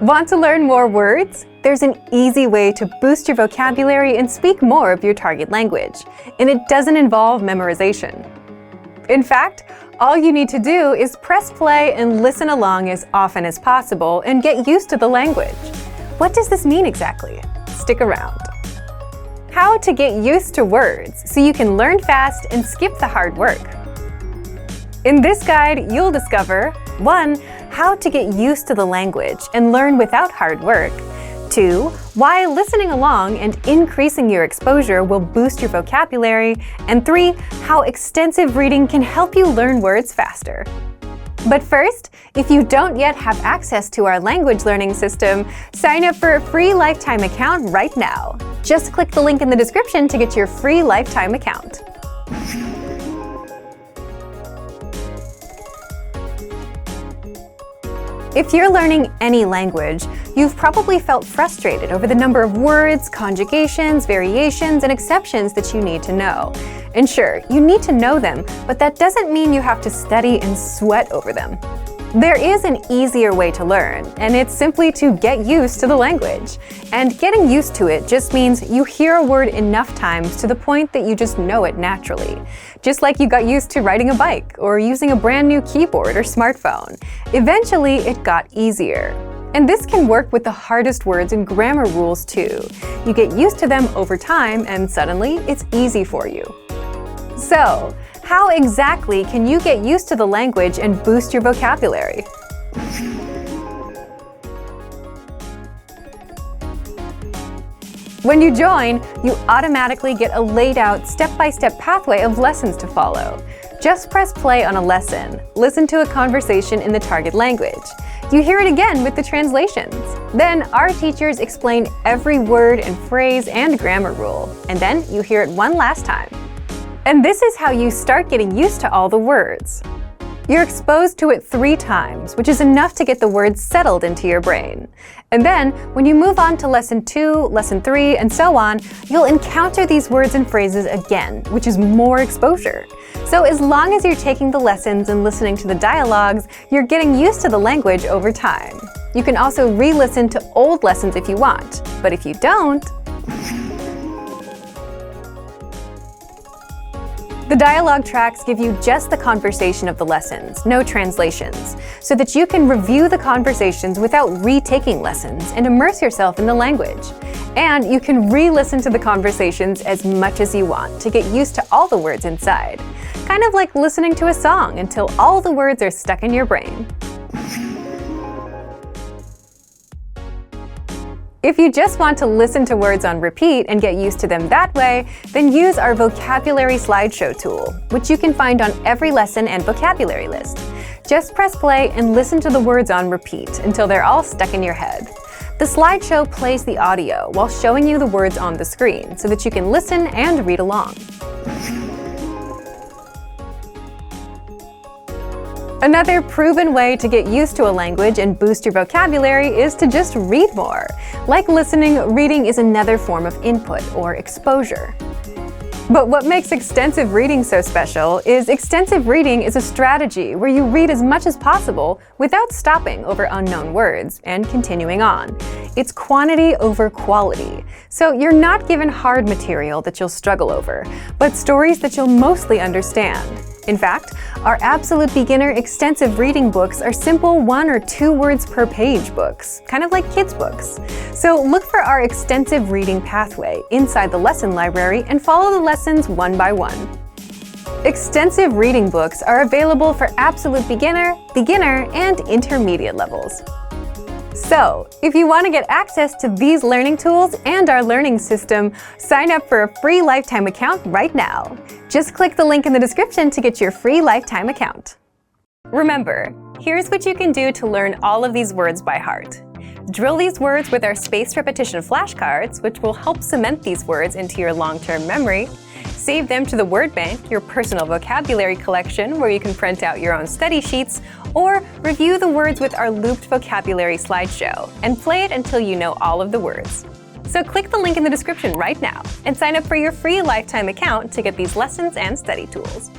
Want to learn more words? There's an easy way to boost your vocabulary and speak more of your target language, and it doesn't involve memorization. In fact, all you need to do is press play and listen along as often as possible and get used to the language. What does this mean exactly? Stick around. How to get used to words so you can learn fast and skip the hard work. In this guide, you'll discover 1. How to get used to the language and learn without hard work. 2. Why listening along and increasing your exposure will boost your vocabulary. And 3. How extensive reading can help you learn words faster. But first, if you don't yet have access to our language learning system, sign up for a free lifetime account right now. Just click the link in the description to get your free lifetime account. If you're learning any language, you've probably felt frustrated over the number of words, conjugations, variations, and exceptions that you need to know. And sure, you need to know them, but that doesn't mean you have to study and sweat over them. There is an easier way to learn, and it's simply to get used to the language. And getting used to it just means you hear a word enough times to the point that you just know it naturally. Just like you got used to riding a bike or using a brand new keyboard or smartphone. Eventually, it got easier. And this can work with the hardest words and grammar rules too. You get used to them over time, and suddenly it's easy for you. So, how exactly can you get used to the language and boost your vocabulary? When you join, you automatically get a laid-out step-by-step pathway of lessons to follow. Just press play on a lesson, listen to a conversation in the target language. You hear it again with the translations. Then our teachers explain every word and phrase and grammar rule, and then you hear it one last time. And this is how you start getting used to all the words. You're exposed to it 3 times, which is enough to get the words settled into your brain. And then, when you move on to lesson 2, lesson 3, and so on, you'll encounter these words and phrases again, which is more exposure. So as long as you're taking the lessons and listening to the dialogues, you're getting used to the language over time. You can also re-listen to old lessons if you want, but if you don't, the dialogue tracks give you just the conversation of the lessons, no translations, so that you can review the conversations without retaking lessons and immerse yourself in the language. And you can re-listen to the conversations as much as you want to get used to all the words inside. Kind of like listening to a song until all the words are stuck in your brain. If you just want to listen to words on repeat and get used to them that way, then use our vocabulary slideshow tool, which you can find on every lesson and vocabulary list. Just press play and listen to the words on repeat until they're all stuck in your head. The slideshow plays the audio while showing you the words on the screen so that you can listen and read along. Another proven way to get used to a language and boost your vocabulary is to just read more. Like listening, reading is another form of input or exposure. But what makes extensive reading so special is extensive reading is a strategy where you read as much as possible without stopping over unknown words and continuing on. It's quantity over quality. So you're not given hard material that you'll struggle over, but stories that you'll mostly understand. In fact, our absolute beginner extensive reading books are simple 1 or 2 words per page books, kind of like kids' books. So look for our extensive reading pathway inside the lesson library and follow the lessons one by one. Extensive reading books are available for absolute beginner, and intermediate levels. So, if you want to get access to these learning tools and our learning system, sign up for a free lifetime account right now. Just click the link in the description to get your free lifetime account. Remember, here's what you can do to learn all of these words by heart. Drill these words with our spaced repetition flashcards, which will help cement these words into your long-term memory. Save them to the word bank, your personal vocabulary collection, where you can print out your own study sheets, or review the words with our looped vocabulary slideshow, and play it until you know all of the words. So click the link in the description right now and sign up for your free lifetime account to get these lessons and study tools.